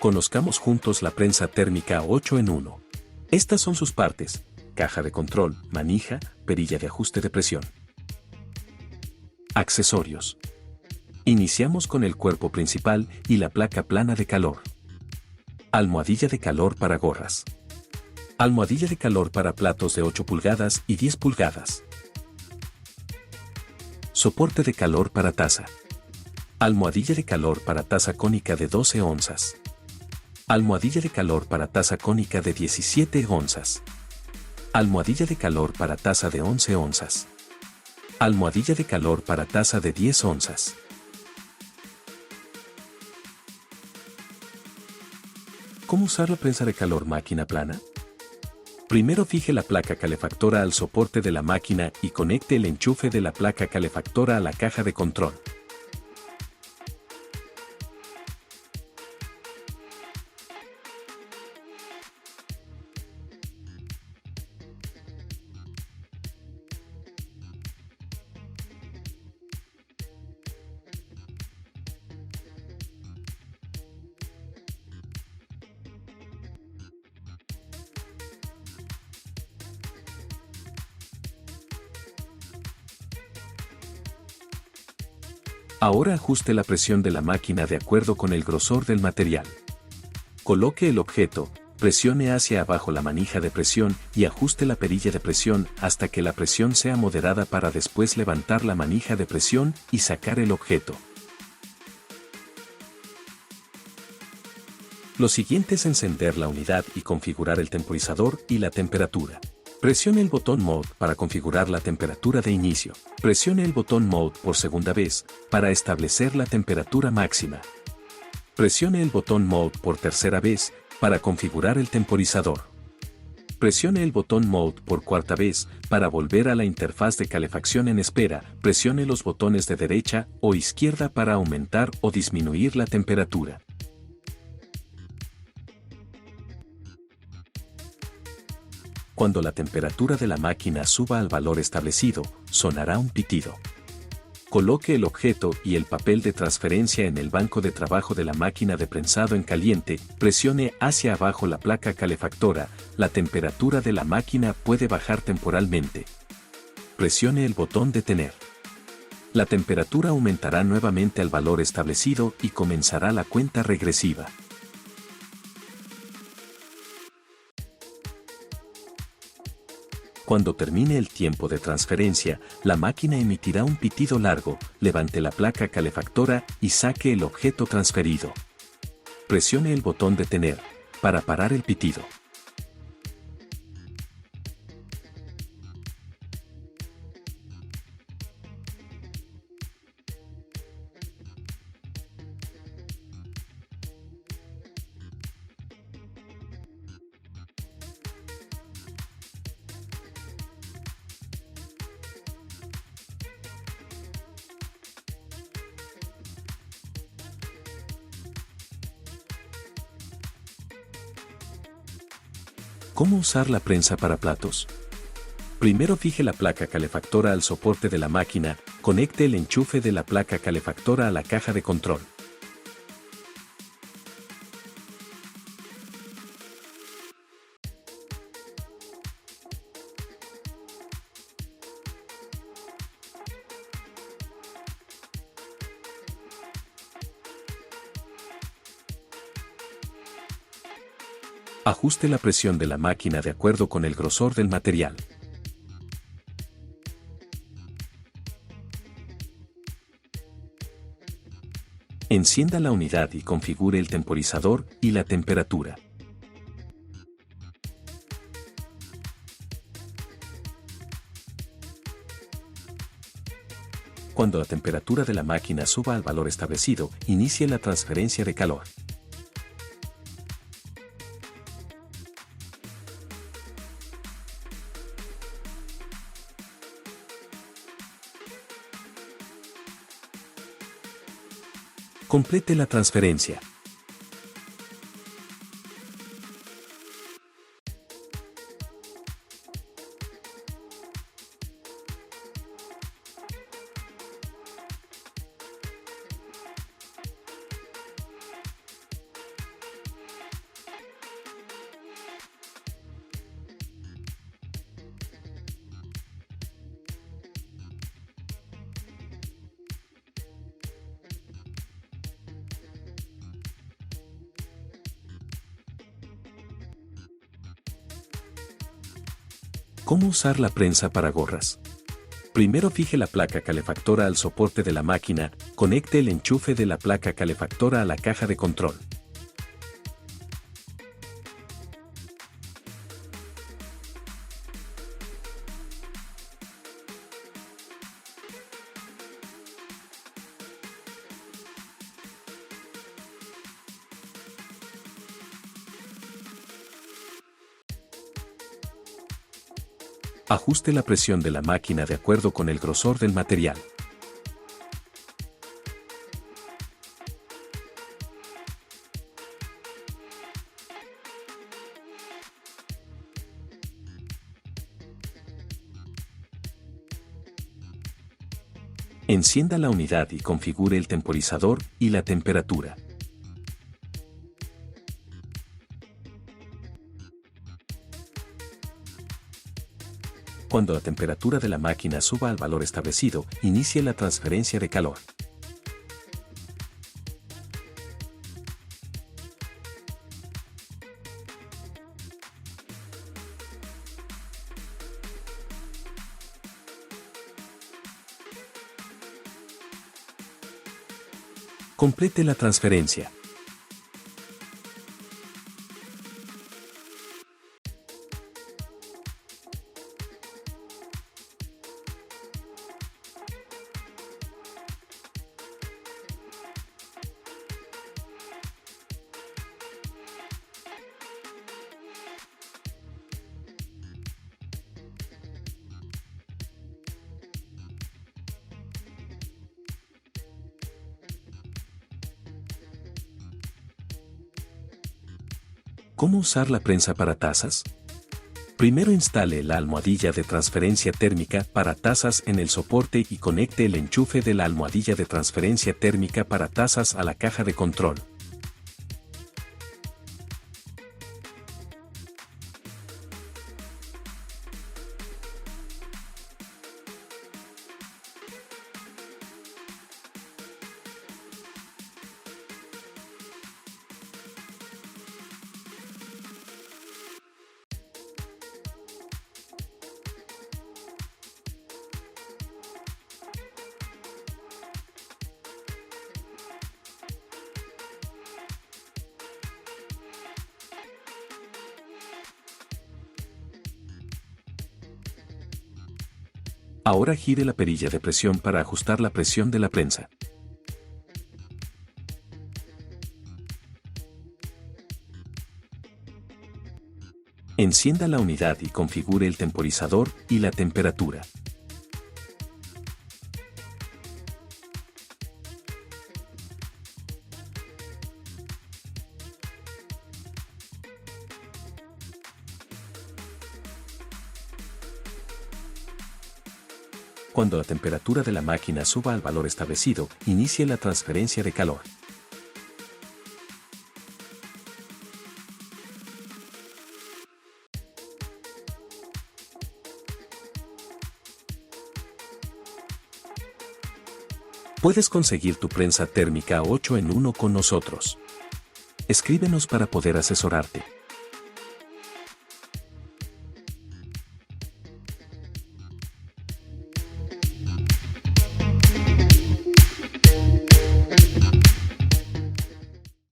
Conozcamos juntos la prensa térmica 8 en 1. Estas son sus partes: caja de control, manija, perilla de ajuste de presión. Accesorios. Iniciamos con el cuerpo principal y la placa plana de calor. Almohadilla de calor para gorras. Almohadilla de calor para platos de 8 pulgadas y 10 pulgadas. Soporte de calor para taza. Almohadilla de calor para taza cónica de 12 onzas. Almohadilla de calor para taza cónica de 17 onzas. Almohadilla de calor para taza de 11 onzas. Almohadilla de calor para taza de 10 onzas. ¿Cómo usar la prensa de calor máquina plana? Primero fije la placa calefactora al soporte de la máquina y conecte el enchufe de la placa calefactora a la caja de control. Ahora ajuste la presión de la máquina de acuerdo con el grosor del material. Coloque el objeto, presione hacia abajo la manija de presión y ajuste la perilla de presión hasta que la presión sea moderada para después levantar la manija de presión y sacar el objeto. Lo siguiente es encender la unidad y configurar el temporizador y la temperatura. Presione el botón Mode para configurar la temperatura de inicio. Presione el botón Mode por segunda vez para establecer la temperatura máxima. Presione el botón Mode por tercera vez para configurar el temporizador. Presione el botón Mode por cuarta vez para volver a la interfaz de calefacción en espera. Presione los botones de derecha o izquierda para aumentar o disminuir la temperatura. Cuando la temperatura de la máquina suba al valor establecido, sonará un pitido. Coloque el objeto y el papel de transferencia en el banco de trabajo de la máquina de prensado en caliente, presione hacia abajo la placa calefactora, la temperatura de la máquina puede bajar temporalmente. Presione el botón Detener. La temperatura aumentará nuevamente al valor establecido y comenzará la cuenta regresiva. Cuando termine el tiempo de transferencia, la máquina emitirá un pitido largo, levante la placa calefactora y saque el objeto transferido. Presione el botón Detener para parar el pitido. ¿Cómo usar la prensa para platos? Primero fije la placa calefactora al soporte de la máquina, conecte el enchufe de la placa calefactora a la caja de control. Ajuste la presión de la máquina de acuerdo con el grosor del material. Encienda la unidad y configure el temporizador y la temperatura. Cuando la temperatura de la máquina suba al valor establecido, inicie la transferencia de calor. Complete la transferencia. ¿Cómo usar la prensa para gorras? Primero fije la placa calefactora al soporte de la máquina, conecte el enchufe de la placa calefactora a la caja de control. Ajuste la presión de la máquina de acuerdo con el grosor del material. Encienda la unidad y configure el temporizador y la temperatura. Cuando la temperatura de la máquina suba al valor establecido, inicie la transferencia de calor. Complete la transferencia. ¿Cómo usar la prensa para tazas? Primero instale la almohadilla de transferencia térmica para tazas en el soporte y conecte el enchufe de la almohadilla de transferencia térmica para tazas a la caja de control. Ahora gire la perilla de presión para ajustar la presión de la prensa. Encienda la unidad y configure el temporizador y la temperatura. Cuando la temperatura de la máquina suba al valor establecido, inicie la transferencia de calor. Puedes conseguir tu prensa térmica 8 en 1 con nosotros. Escríbenos para poder asesorarte.